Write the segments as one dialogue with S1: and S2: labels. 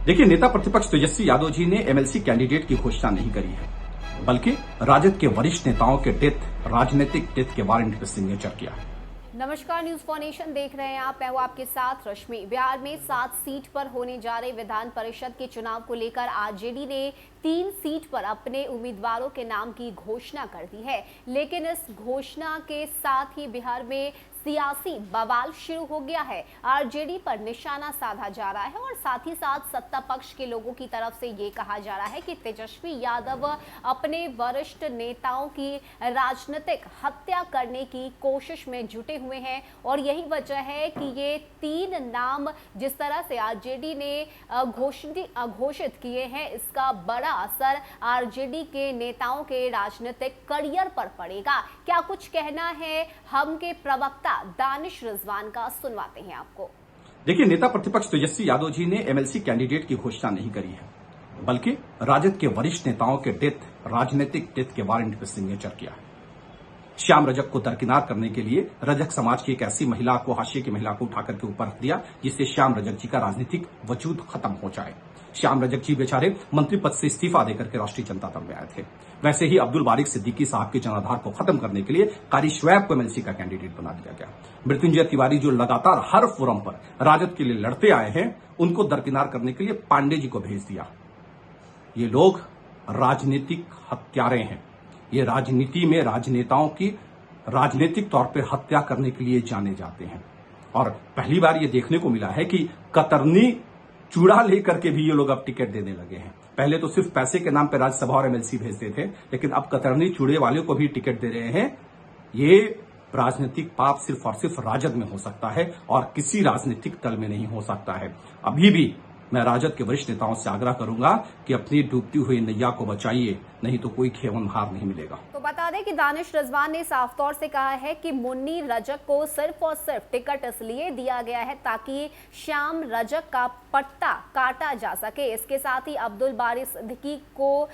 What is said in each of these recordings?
S1: देखिए, नेता प्रतिपक्ष तेजस्वी यादव जी ने एमएलसी कैंडिडेट की घोषणा नहीं करी है, बल्कि राजद के वरिष्ठ नेताओं के राजनीतिक डेथ के वारंट पर सिग्नेचर किया है।
S2: नमस्कार, न्यूज फॉर नेशन देख रहे हैं आप। मैं हूं आपके साथ रश्मि। बिहार में 7 सीट पर होने जा रहे विधान परिषद के चुनाव को लेकर आरजेडी ने 3 सीट पर अपने उम्मीदवारों के नाम की घोषणा कर दी है, लेकिन इस घोषणा के साथ ही बिहार में सियासी बवाल शुरू हो गया है। आरजेडी पर निशाना साधा जा रहा है और साथ ही साथ सत्ता पक्ष के लोगों की तरफ से ये कहा जा रहा है कि तेजस्वी यादव अपने वरिष्ठ नेताओं की राजनीतिक हत्या करने की कोशिश में जुटे हुए हैं और यही वजह है कि ये 3 नाम जिस तरह से आरजेडी ने घोषित किए हैं, इसका बड़ा असर आरजेडी के नेताओं के राजनीतिक करियर पर पड़ेगा। क्या कुछ कहना है हम के प्रवक्ता दानिश रिजवान का, सुनवाते हैं आपको।
S1: देखिए, नेता प्रतिपक्ष तेजस्वी यादव जी ने एमएलसी कैंडिडेट की घोषणा नहीं करी है, बल्कि राजद के वरिष्ठ नेताओं के राजनीतिक डेथ के वारंट पर सिग्नेचर किया है। श्याम रजक को दरकिनार करने के लिए रजक समाज की एक ऐसी महिला को, हाशिए की महिला को उठाकर के ऊपर रख दिया, जिससे श्याम रजक जी का राजनीतिक वजूद खत्म हो जाए। श्याम रजक जी बेचारे मंत्री पद से इस्तीफा देकर के राष्ट्रीय जनता दल में आए थे। वैसे ही अब्दुल बारिक सिद्दीकी साहब के जनाधार को खत्म करने के लिए कारी श्वेब को एमएलसी का कैंडिडेट बना दिया गया। मृत्युंजय तिवारी जो लगातार हर फोरम पर राजद के लिए लड़ते आए हैं, उनको दरकिनार करने के लिए पांडे जी को भेज दिया। ये लोग राजनीतिक हत्यारे हैं। ये राजनीति में राजनेताओं की राजनीतिक तौर पर हत्या करने के लिए जाने जाते हैं। और पहली बार ये देखने को मिला है कि कतरनी चूड़ा लेकर के भी ये लोग अब टिकट देने लगे हैं। पहले तो सिर्फ पैसे के नाम पर राज्यसभा और एमएलसी भेजते थे, लेकिन अब कतरनी चूड़े वाले को भी टिकट दे रहे हैं। ये राजनीतिक पाप सिर्फ और सिर्फ राजद में हो सकता है और किसी राजनीतिक दल में नहीं हो सकता है। अभी भी मैं राजद के वरिष्ठ नेताओं से आग्रह करूंगा कि अपनी डूबती हुई नैया को बचाइए, नहीं तो कोई खेवनहार नहीं मिलेगा।
S2: तो बता दें कि दानिश रिजवान ने साफ तौर से कहा है कि मुन्नी रजक को सिर्फ और सिर्फ टिकट इसलिए दिया गया है ताकि श्याम रजक का पट्टा काटा जा सके। इसके साथ ही अब्दुल बारी सिद्दीकी को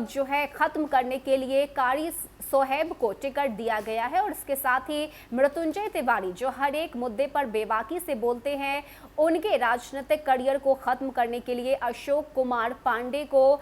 S2: जो है खत्म करने के लिए कारी सोहेब को टिकट दिया गया है और इसके साथ ही मृत्युंजय तिवारी जो हर एक मुद्दे पर बेबाकी से बोलते हैं, उनके राजनीतिक करियर को खत्म करने के लिए अशोक कुमार पांडे को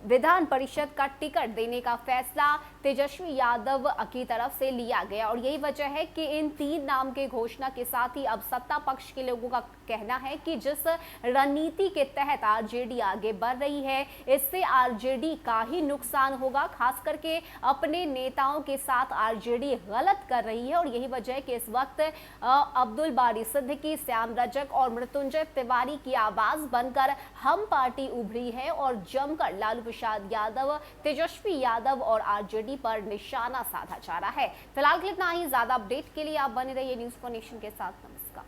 S2: विधान परिषद का टिकट देने का फैसला तेजस्वी यादव की तरफ से लिया गया और यही वजह है कि इन 3 नाम के घोषणा के साथ ही अब सत्ता पक्ष के लोगों का कहना है कि जिस रणनीति के तहत आरजेडी आगे बढ़ रही है, इससे आरजेडी का ही नुकसान होगा। खास करके अपने नेताओं के साथ आरजेडी गलत कर रही है और यही वजह है कि इस वक्त अब्दुल बारी सिद्दीकी, श्याम रजक और मृत्युंजय तिवारी की आवाज बनकर हम पार्टी उभरी है और जमकर लालू प्रसाद यादव, तेजस्वी यादव और आरजेडी पर निशाना साधा जा रहा है। फिलहाल के लिए इतना ही। ज्यादा अपडेट के लिए आप बने रहिए न्यूज फॉर नेशन के साथ। नमस्कार।